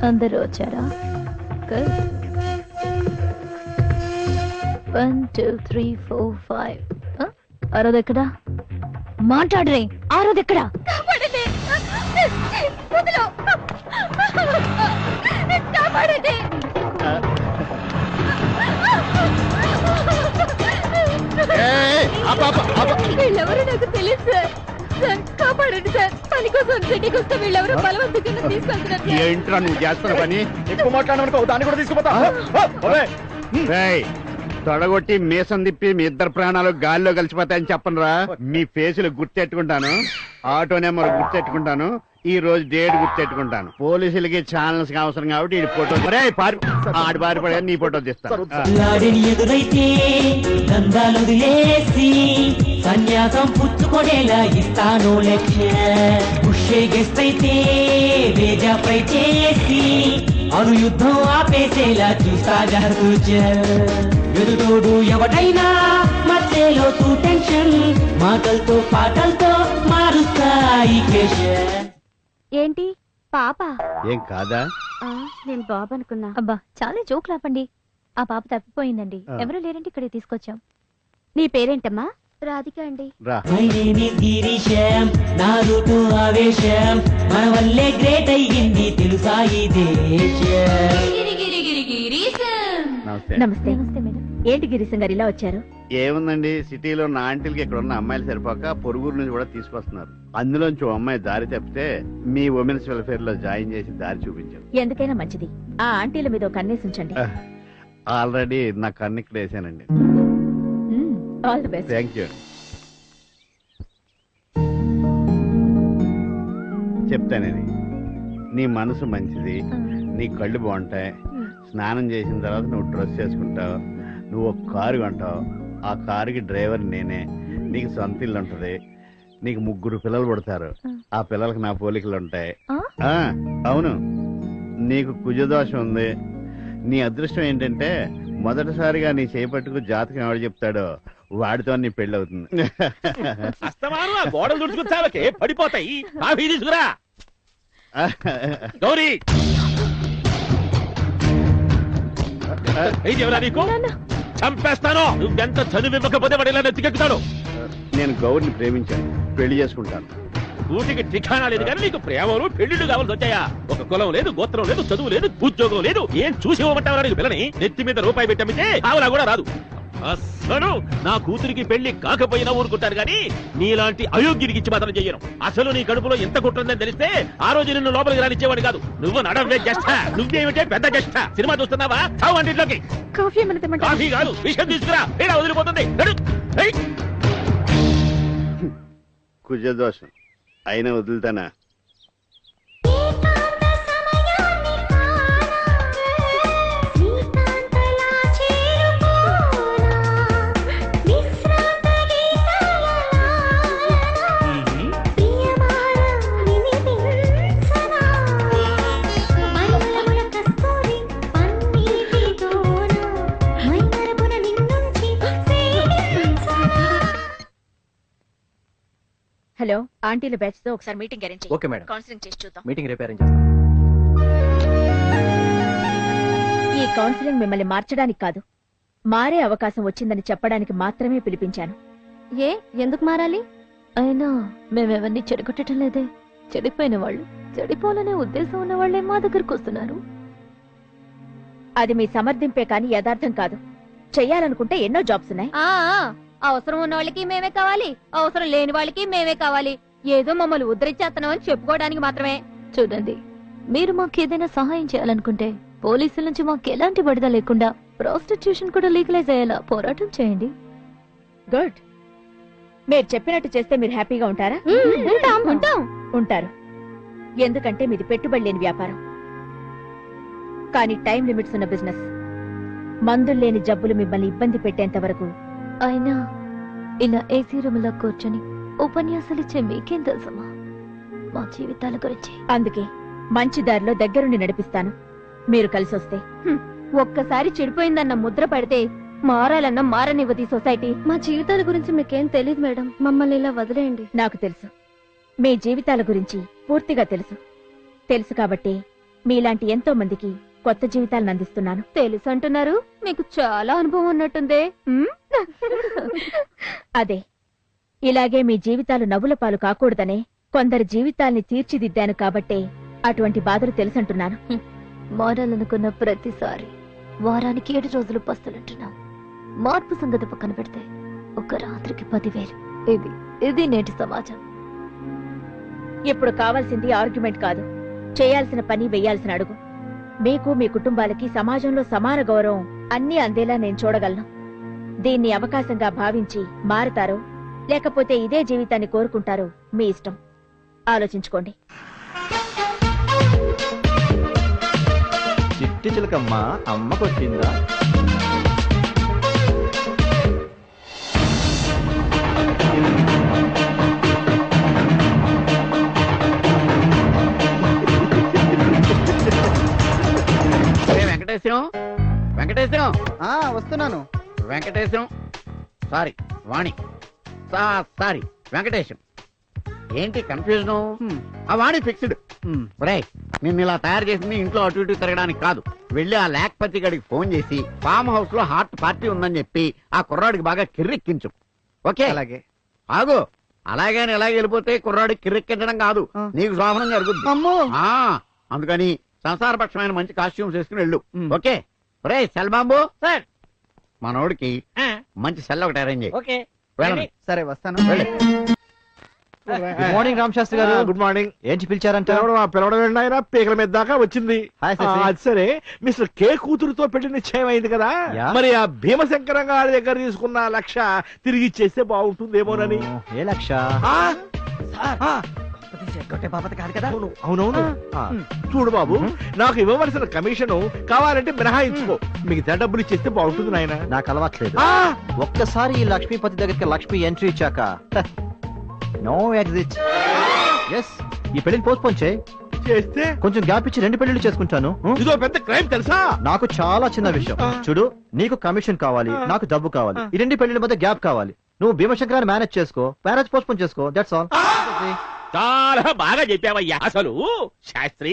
అందరూ వచ్చారా? 1 2 3 4 5. ఆరోది ఎక్కడా? మాట్లాడరే. ఆరోది ఎక్కడా? వీళ్ళెవరో నాకు తెలియదు సార్. సార్ కాపాడండి సార్. పని కోసం సిటీకి వస్తే వీళ్ళెవరో బలవంతంగా తీసుకెళ్తున్నారు. ఏంట్రా నువ్వు చేస్తున్న పని? ఎక్కువ మాట్లాడమనుకో, దాన్ని కూడా తీసుకుపోతా. తొడగొట్టి మీసం తిప్పి మీ ఇద్దరు ప్రాణాలు గాల్లో కలిసిపోతాయని చెప్పనురా. మీ ఫేసులు గుర్తెట్టుకుంటాను, ఆటో నెంబర్ గుర్తెట్టుకుంటాను, ఈ రోజు డేట్ గుర్తెట్టుకుంటాను. పోలీసులకి ఛానల్స్ కి అవసరం కాబట్టి ఈ ఫోటో ఆడి పారిపడే నీ ఫోటో తీస్తాను. ఎదురైతే దందాలొదిలేసి సన్యాసం పుచ్చుకొనేలా ఇస్తాను లక్ష్య. పుష్యే గెస్ట్ అయితే వేజాపై చేసి అనుయుద్ధం ఆపేసేలా చూస్తాగా ఎదుటోడు ఎవడైనా మధ్యలో తూ టెన్షన్ మాటలతో పాటలతో మారుస్తాయి కేశ. ఏంటి పాప? ఏం కాదా? నేను బాబు అనుకున్నా. అబ్బా చాలా జోక్ లాపండి. ఆ పాప తప్పిపోయిందండి. ఎవరూ లేరంటే ఇక్కడే తీసుకొచ్చాం. నీ పేరేంటమ్మా? రాధిక అండి. గిరీశం నా రూటు ఆవేశం మన వల్లే గ్రేట్ అయ్యింది తెలుసా ఈ దేశం. నమస్తే. నమస్తే. నమస్తే మేడం. ఏంటి గిరీశం గారు ఇలా వచ్చారు? ఏముందండి, సిటీలో నా ఆంటీలకి ఇక్కడ ఉన్న అమ్మాయిలు సరిపోక పొరుగురు నుంచి కూడా తీసుకొస్తున్నారు. అందులోంచి ఓ అమ్మాయి దారి తప్పితే మీ ఉమెన్స్ వెల్ఫేర్ లో జాయిన్ చేసి దారి చూపించారు. ఎందుకైనా మంచిది ఆ ఆంటీల మీద కన్నేసి ఉంచండి. ఆల్రెడీ నా కన్ను ఇక్కడ వేసానండి. All the best. Thank you. చెప్తానని, నీ మనసు మంచిది, నీ కళ్ళు బాగుంటాయి, స్నానం చేసిన తర్వాత నువ్వు డ్రెస్ చేసుకుంటావు, నువ్వు ఒక కారు కొంటావు, ఆ కారుకి డ్రైవర్ నేనే, నీకు సొంత ఇల్లు ఉంటది, నీకు 3 పిల్లలు పుడతారు, ఆ పిల్లలకు నా పోలికలు ఉంటాయి. అవును, నీకు కుజదోషం ఉంది. నీ అదృష్టం ఏంటంటే మొదటిసారిగా నీ చేపట్టుకు జాతకం ఎవడు చెప్తాడో వాడితో నీ పెళ్లి అవుతుంది. గోడలు దుడుచుకొచ్చావకే పడిపోతాయి. కాఫీ తీసుకురా గౌరీ. నీకు చంపేస్తాను. నువ్వెంత చదువు ఇవ్వకపోతే వాడు ఇలా నెత్తికెక్కుతాడు. నేను గౌరిని ప్రేమించాను, పెళ్లి చేసుకుంటాను. కూటికి ఠికానా లేదు కానీ నీకు ప్రేమలు పెళ్లిళ్ళు కావాల్సి వచ్చాయా? ఒక కులం లేదు, గోత్రం లేదు, చదువు లేదు, ఉద్యోగం లేదు. ఏం చూసి ఇవ్వమంటావా నీకు పిల్లని? నెత్తి మీద రూపాయి పెట్టమితే ఆవులా కూడా రాదు. అసలు నా కూతురికి పెళ్లి కాకపోయినా ఊరుకుంటాను కానీ నీలాంటి అయోగ్యునికి ఇచ్చి మాత్రం చెయ్యను. అసలు నీ కడుపులో ఎంత కుట్రుందని తెలిస్తే ఆ రోజు నిన్ను లోపలికి రానిచ్చేవాడు కాదు. నువ్వు నడవే గెస్ట్, నువ్వేమిటే పెద్ద గెస్ట్. సినిమా చూస్తున్నావా? చావు వంటింట్లోకి. కాఫీ కాదు, విషయం తీసుకురా. ఏడా వదిలిపోతుంది. కుజదోషం అయినా వదులుతానా? హలో, ఆంటీల బ్యాచ్ తో ఒకసారి మీటింగ్ అరేంజ్ చేయండి. Okay madam. కౌన్సిలింగ్ చేసి చూద్దాం. మీటింగ్ రేపు అరేంజ్ చేస్తాం. ఈ కౌన్సిలింగ్ మిమ్మల్ని మార్చడానికి కాదు, మారే అవకాశం వచ్చిందని చెప్పడానికి మాత్రమే పిలిపించాను. ఎందుకు మారాలి? అయినా మేమెవరిని చెడగొట్టడం లేదే. చెడిపోయిన వాళ్ళు, చెడిపోవాలనే ఉద్దేశం ఉన్న వాళ్ళే మా దగ్గరకు వస్తున్నారు. అది మీ సమర్థింపే కాని యథార్థం కాదు. చెయ్యాలనుకుంటే ఎన్నో జాబ్స్ ఉన్నాయి. అవసరం ఉన్న వాళ్ళకి మేమే కావాలి, అవసరం లేని వాళ్ళకి మేమే కావాలి. ఏదో మమ్మల్ని ఉద్ధరించేస్తున్నాం అని చెప్పుకోవడానికి మాత్రమే. చూడండి, మీరు మాకు ఏదైనా సహాయం చేయాలనుకుంటే పోలీసుల నుంచి మాకు ఎలాంటి బడిద లేకుండా ప్రాస్టిట్యూషన్ కూడా లీగలైజ్ అయ్యేలా పోరాటం చేయండి. గుడ్. మీరు చెప్పినట్టు చేస్తే మీరు హ్యాపీగా ఉంటారా? ఉంటారు. ఎందుకంటే మీది పెట్టుబడి లేని వ్యాపారం, కానీ టైం లిమిట్స్ ఉన్న బిజినెస్. మందులు లేని జబ్బులు మిమ్మల్ని ఇబ్బంది పెట్టేంత వరకు. అయినా ఇలా ఏసీ రూమ్లో కూర్చొని ఉపన్యాసాలిచ్చే మీకేం తెలుసమ్మా మా జీవితాల గురించి? అందుకే మంచి దారిలో దగ్గరుండి నడిపిస్తాను. మీరు కలిసి వస్తే. ఒక్కసారి చెడిపోయిందన్న ముద్ర పడితే మారాలన్న మారనివ్వదు సొసైటీ. మా జీవితాల గురించి మీకేం తెలియదు మేడం, మమ్మల్ని ఇలా వదిలేయండి. నాకు తెలుసు, మీ జీవితాల గురించి పూర్తిగా తెలుసు. తెలుసు కాబట్టి మీలాంటి ఎంతో మందికి కొత్త జీవితాలను అందిస్తున్నాను. తెలుసు అంటున్నారు, మీకు చాలా అనుభవం ఉన్నట్టుందే. అదే, ఇలాగే మీ జీవితాలు నవ్వుల పాలు కాకూడదనే కొందరి జీవితాల్ని తీర్చిదిద్దాను కాబట్టే అటువంటి బాధలు తెలుసంటున్నాను. మారాలనుకున్న ప్రతిసారి వారానికి 7 రోజులు పస్తులుంటున్నాం. మార్పు సంగతి పక్కన పెడితే ఒక రాత్రికి 10,000. ఇది నేటి సమాజం. ఇప్పుడు కావాల్సింది ఆర్గ్యుమెంట్ కాదు, చేయాల్సిన పని వెయ్యాల్సిన అడుగు. మీకు మీ కుటుంబాలకి సమాజంలో సమాన గౌరవం అన్నీ అందేలా నేను చూడగలను. దీన్ని అవకాశంగా భావించి మారతారో లేకపోతే ఇదే జీవితాన్ని కోరుకుంటారో మీ ఇష్టం. ఆలోచించుకోండి. చిట్టి చిలకమ్మ అమ్మకొచ్చిందా? వెంకటేశం, వెంకటేశం, వస్తున్నాను. వెంకటేశం, సారీ వాణి, సారీ వెంకటేశం. ఏంటి కన్ఫ్యూజన్? ఆ వాణి ఫిక్స్డ్. నిన్ను ఇలా తయారు చేసింది ఇంట్లో అటు ఇటు తిరగడానికి కాదు. వెళ్ళి ఆ లేఖపతి గడికి ఫోన్ చేసి ఫామ్ హౌస్ లో హార్ట్ పార్టీ ఉందని చెప్పి ఆ కుర్రాడికి బాగా కిర్రెక్కించు. ఓకే? అలాగే. ఆగు. అలాగే ఎలాగ వెళ్ళిపోతే కుర్రాడికి కిర్రెక్కించడం కాదు, నీకు శోభనం జరుగుద్ది. అందుకని సంసారపక్షమైన మంచి కాస్ట్యూమ్స్ వేసుకుని వెళ్ళు. ఓకే? రే సెల్ బాంబు, మనోడికి మంచి సెల్ ఒకటి అరేంజ్ చేయి. సరే వస్తాను. గుడ్ మార్నింగ్ రామ్ శాస్త్రి గారు. Good morning. ఏంటి పిలిచారంట? పిలవడం వెళ్ళిన ఆయన పీకల మీద దాకా వచ్చింది. అది సరే, మిస్టర్ కే కూతురుతో పెళ్లి నిశ్చయం అయింది కదా, మరి ఆ భీమశంకరం గారి దగ్గర తీసుకున్న లక్ష తిరిగి ఇచ్చేస్తే బాగుంటుందేమోనని. ఏ లక్ష? అవునవును. చూడు బాబు, నాకు ఇవ్వవలసిన కమిషన్ కావాలంటే మినహాయించుకో, మిగతా డబ్బులు ఇచ్చేస్తే బాగుంటుంది నాయన. నాకు అలవాట్లేదు. ఒక్కసారి ఈ లక్ష్మీపతి దగ్గరికి లక్ష్మి ఎంట్రీ ఇచ్చాక నో ఎగ్జిట్. ఎస్, ఈ పెళ్లిని పోస్ట్పోన్ చేస్తే కొంచెం గ్యాప్ ఇచ్చి 2 పెళ్లిళ్ళు చేసుకుంటాను. ఇదో పెద్ద క్రైమ్ తెలుసా? నాకు చాలా చిన్న విషయం. చూడు, నీకు కమిషన్ కావాలి, నాకు డబ్బు కావాలి. ఈ 2 పెళ్లిళ్ళ మధ్య గ్యాప్ కావాలి. నువ్వు భీమశంకరాన్ని మేనేజ్ చేసుకో, మ్యారేజ్ పోస్ట్పోన్ చేసుకో. That's all. చాలా బాగా చెప్పావయ్యా. అసలు శాస్త్రి,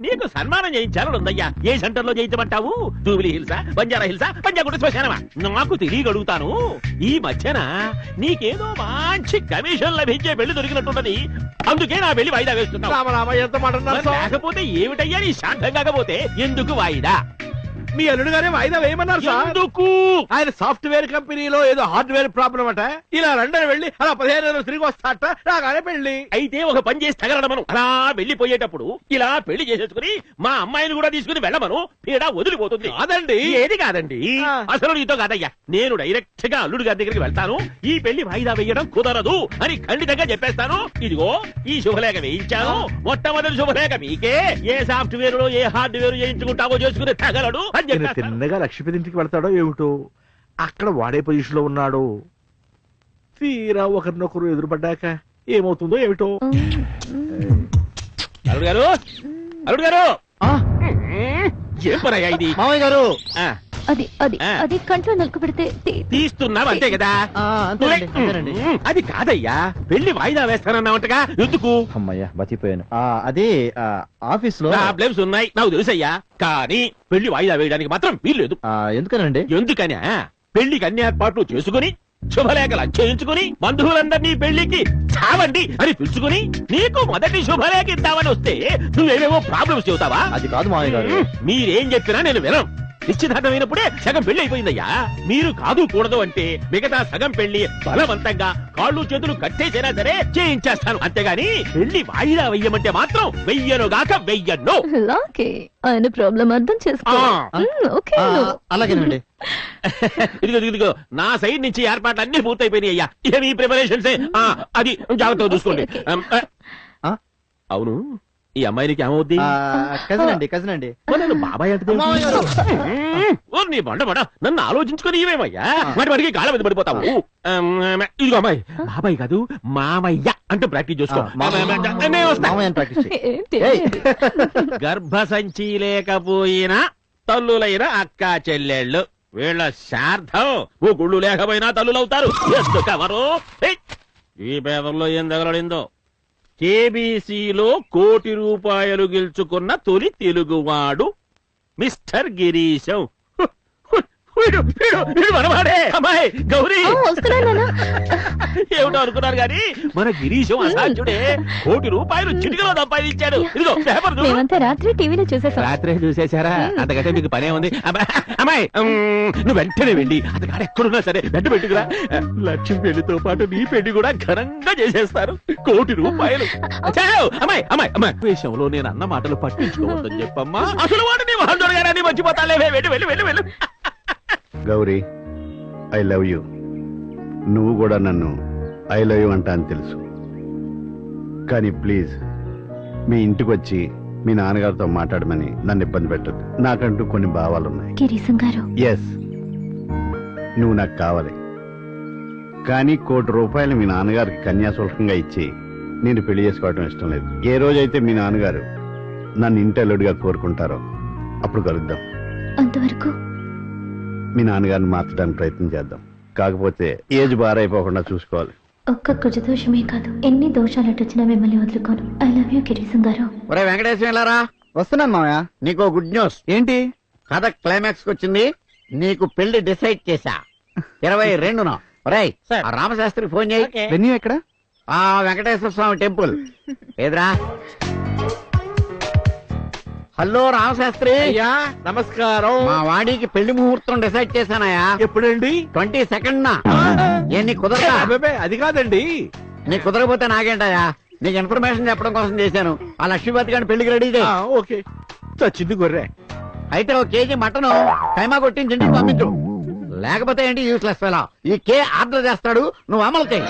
నీకు సన్మానం చేయించాలని ఉందయ్యా. ఏ సెంటర్ లో చేయించమంటావు? జూబిలీ హిల్సా, బంజారా హిల్సా, పంజాగుట్ట శ్మశానమా? నాకు తెలియగలుగుతాను. ఈ మధ్యన నీకేదో మంచి కమిషన్ లభించే పెళ్లి దొరికినట్టున్నది, అందుకే నా పెళ్లి వాయిదా వేస్తున్నావు. లేకపోతే ఏమిటయ్యా నీ శాంతం? కాకపోతే ఎందుకు వాయిదా? మీ అల్లుడు గారే వాయిదా వేయమన్నారు సార్. ఎందుకు? ఆయన సాఫ్ట్వేర్ కంపెనీలో ఏదో హార్డ్వేర్ ప్రాబ్లం అట. ఇలా లండన్ వెళ్ళి అలా 15 రోజులు తిరిగి వస్తాట. రాగానే పెళ్లి. అయితే ఒక పని చేసి తగలడమను. అలా వెళ్ళిపోయేటప్పుడు ఇలా పెళ్లి చేసేసుకుని మా అమ్మాయిని కూడా తీసుకుని వెళ్ళమను. పీడ వదిలిపోతుంది. కాదండి. ఏది కాదండి? అసలు నీతో కాదయ్యా. నేను డైరెక్ట్ గా అల్లుడు గారి దగ్గరికి వెళ్తాను. ఈ పెళ్లి వాయిదా వేయడం కుదరదు అని ఖండితంగా చెప్పేస్తాను. ఇదిగో ఈ శుభలేఖ వేయించాను. మొట్టమొదటి శుభలేఖ మీకే. ఏ సాఫ్ట్వేర్ లో ఏ హార్డ్వేర్ చేయించుకుంటావో చేసుకుని తగలడు. తిన్నగా లక్ష్మీపతి ఇంటికి వెళ్తాడో ఏమిటో, అక్కడ వాడే పొజిషన్ లో ఉన్నాడు. తీరా ఒకరినొకరు ఎదురుపడ్డాక ఏమవుతుందో ఏమిటో. అల్లుడు గారు, అల్లుడు గారు, ఏం పనయ్యా ఇది? మామయ్య గారు, అది కంట్లో నలుకు పెడితే తీస్తున్నావు అంతే కదా? అది కాదయ్యా, పెళ్లి వాయిదా వేస్తానన్నావంటగా, ఎందుకు? అమ్మయ్యా బతిపోయాను. అది ఆఫీస్ లో ప్రాబ్లమ్స్ ఉన్నాయి నాకు తెలుసయ్యా, కానీ పెళ్లి వాయిదా వేయడానికి మాత్రం వీల్లేదు. ఎందుకనండి? ఎందుకని పెళ్లికి అన్ని ఏర్పాట్లు చేసుకుని శుభలేఖలు చేయించుకుని బంధువులందరినీ పెళ్లికి చావండి అని పిలుచుకుని నీకు మొదటి శుభలేఖ ఇద్దామని వస్తే నువ్వేమేమో ప్రాబ్లమ్స్ చెబుతావా? అది కాదు మామయ్య గారు. మీరేం చెప్పినా నేను వినం. నిశ్చితార్థమైనప్పుడే సగం పెళ్లి అయిపోయిందయ్యా. మీరు కాదు కూడదు అంటే మిగతా సగం పెళ్లి బలవంతంగా కాళ్ళు చేతులు కట్టేసైనా సరే చేయించేస్తాను. అంతేగాని పెళ్లి వాయిదా వెయ్యమంటే మాత్రం వెయ్యనుగాక వెయ్యను. ఆయన ప్రాబ్లం అర్థం చేసుకో. అలాగేనండి. ఇదిగో నా సైడ్ నుంచి ఏర్పాట్లు అన్ని పూర్తయిపోయినాయి అయ్యా. ఇక మీ ప్రిపరేషన్స్ అది జాగ్రత్తగా చూసుకోండి. అవును, ఈ అమ్మాయినికి ఏమవుద్ది? కజిన్ అండి. బాబాయ్ అంటే నీ బండబడ నన్ను ఆలోచించుకుని ఇవేమయ్యా, వాటికి గాళ్ళ మీద పడిపోతావు. ఇదిగో అమ్మాయి, బాబాయ్ కాదు మామయ్య అంటే ప్రాక్టీస్ చేసుకో. గర్భసంచి లేకపోయినా తల్లులైన అక్క చెల్లెళ్ళు వీళ్ళ శార్థం ఓ గుళ్ళు లేకపోయినా తల్లులవుతారు. ఎందుకవరు? ఈ పేపర్లో ఏం తగలడిందో కేబీసీలో ₹1,00,00,000 గెలుచుకున్న తొలి తెలుగువాడు మిస్టర్ గిరీశం. వీడు మనవాడే. అమ్మాయి గౌరీ ఏమిటో అనుకున్నారు గాని మన గిరీశం అసాధ్యుడే. ₹1,00,00,000 చిటికలో సంపాదించాడు. ఇదిగో పేపర్ చూడు. మేమంతా రాత్రి టీవీలో చూసేసాం. రాత్రే చూసేశారా? అంతకంటే మీకు పనే ఉంది. అమ్మాయి నువ్వు వెంటనే వెళ్ళి అతగాడు ఎక్కడున్నా సరే వెంట పెట్టుకురా. లక్ష్మి పెళ్లితో పాటు నీ పెళ్లి కూడా ఘనంగా చేసేస్తారు. ₹1,00,00,000. అమ్మాయి అమ్మాయి అమ్మాయి విషయంలో నేను అన్న మాటలు పట్టించుకోవద్దని చెప్పమ్మా. అసలు వాడు నీ మహందోడుగానే మర్చిపోతాలే. వెళ్ళి వెళ్ళి వెళ్ళి వెళ్ళు. Gauri, I love you. నువ్వు కూడా నన్ను ఐ లవ్ యూ అంటా అని తెలుసు. కానీ ప్లీజ్ మీ ఇంటికి వచ్చి మీ నాన్నగారితో మాట్లాడమని నన్ను ఇబ్బంది పెట్టద్దు. నాకంటూ కొన్ని భావాలున్నాయి. గిరీశం గారు, ఎస్, నువ్వు నాకు కావాలి. కానీ ₹1,00,00,000 మీ నాన్నగారికి కన్యాశుల్కంగా ఇచ్చి నేను పెళ్లి చేసుకోవడం ఇష్టం లేదు. ఏ రోజైతే మీ నాన్నగారు నన్ను ఇంటల్లుడిగా కోరుకుంటారో అప్పుడు కలుద్దాం. అంతవరకు మీ నాన్నగారిని మార్చడానికి ప్రయత్నం చేద్దాం. కాకపోతే ఏజ్ బారైపోకుండా చూసుకోవాలి. ఒక్క కుజదోషమే కాదు, ఎన్ని దోషాలు వచ్చినా మిమ్మల్ని వదులుకోను. ఐ లవ్ యూ గిరీశం గారు. ఒరే వెంకటేశ్వర వెళ్ళారా? వస్తున్నాను మామయ్య. నీకు గుడ్ న్యూస్. ఏంటి? కథ క్లైమాక్స్ వచ్చింది. నీకు పెళ్లి డిసైడ్ చేశా. 22న. ఒరేయ్, ఆ రామశాస్త్రికి ఫోన్ చేయి. వెన్యూ ఎక్కడ? ఆ వెంకటేశ్వర స్వామి టెంపుల్. ఏదిరా? హలో రామశాస్త్రి. అయ్యా నమస్కారం. మా వాడికి పెళ్లి ముహూర్తం డిసైడ్ చేశానయ్యా. ఎప్పుడండి? 22nd. నీ కుదరదా? అబ్బే, అది కాదండి. నీ కుదరకపోతే నాకేంటయ్యా? నీకు ఇన్ఫర్మేషన్ చెప్పడం కోసం చేశాను. ఆ లక్ష్మీపతి గారిని పెళ్లికి రెడీ చేయి. ఓకే, చచ్చింది గొర్రె. అయితే 1 కేజీ మటన్ కైమా కొట్టించి ఇంటికి పంపించు. లేకపోతే ఏంటి యూస్లెస్ ఫెలో. ఈ కే ఆర్డర్ చేస్తాడు, నువ్వు అమలు చేయి.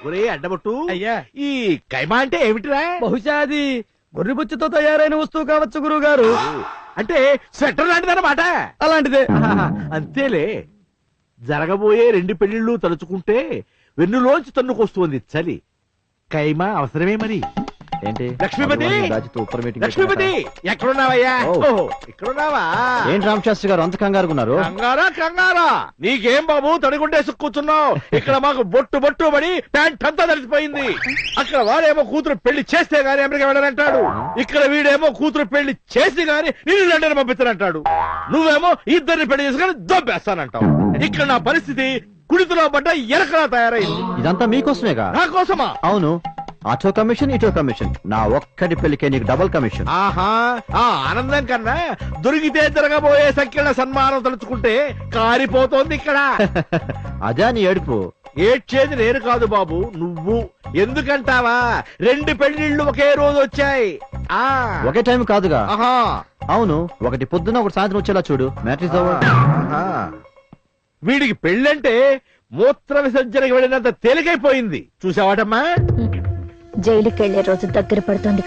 ఒరే అడ్డబొట్టు, అయ్యా ఈ కైమా అంటే ఏమిటిరా? బహుశా అది గొర్రెబుచ్చుతో తయారైన వస్తువు కావచ్చు గురువు గారు. అంటే స్వెటర్ లాంటిదన్నమాట. అలాంటిదే. అంతేలే. జరగబోయే 2 పెళ్లిళ్ళు తలుచుకుంటే వెన్నులోంచి తన్నుకొస్తుంది చలి. కైమా అవసరమే మరి. ఏంటి? లక్ష్మీపతి, లక్ష్మీపతి ఎక్కడున్నావయ్యా? ఓహో, ఇక్కడున్నావా? ఏంటి రామశాస్త్రి గారు అంత కంగారుకున్నారు? కంగారా నీకేం బాబు, తడిగుండేసి కూర్చున్నావు. ఇక్కడ మాకు బొట్టు పడి ప్యాంట్ అంతా తడిసిపోయింది. అక్కడ వాడేమో కూతురు పెళ్లి చేస్తే గానీ అమెరికా వెళ్ళాలంటాడు. ఇక్కడ వీడేమో కూతురు పెళ్లి చేసి గానీ నేను లండన్ పంపిస్తానంటాడు. నువ్వేమో ఇద్దరిని పెళ్లి చేసుకుని దొబ్బేస్తానంటావు. ఇక్కడ నా పరిస్థితి కుడితులో పడ్డ ఎరకలా తయారైంది. ఇదంతా మీకోసమేగా? నా కోసమా? అవును. అటో కమిషన్ ఇటో కమిషన్. నా ఒక్కటి పెళ్లికే నీకు డబుల్ కమిషన్. ఆహా, ఆ ఆనందం కన్నా దొరికితే జరగబోయే సంఖ్యల సన్మానం తలుచుకుంటే కారిపోతోంది ఇక్కడ. అదే నీ ఏడుపు. ఏడ్చేది నేను కాదు బాబు, నువ్వు. ఎందుకంటావా? 2 పెళ్లిళ్ళు ఒకే రోజు వచ్చాయి. ఒకే టైం కాదుగా. ఆహా, అవును, ఒకటి పొద్దున ఒకటి సాయంత్రం వచ్చేలా చూడు. మ్యాట్రిక్స్ ఆహా. వీడికి పెళ్ళంటే మూత్ర విసర్జనకి వెళ్ళినంత తేలికైపోయింది. చూసావాటమ్మా? జైలుకి వెళ్లే రోజు దగ్గర పడుతోంది.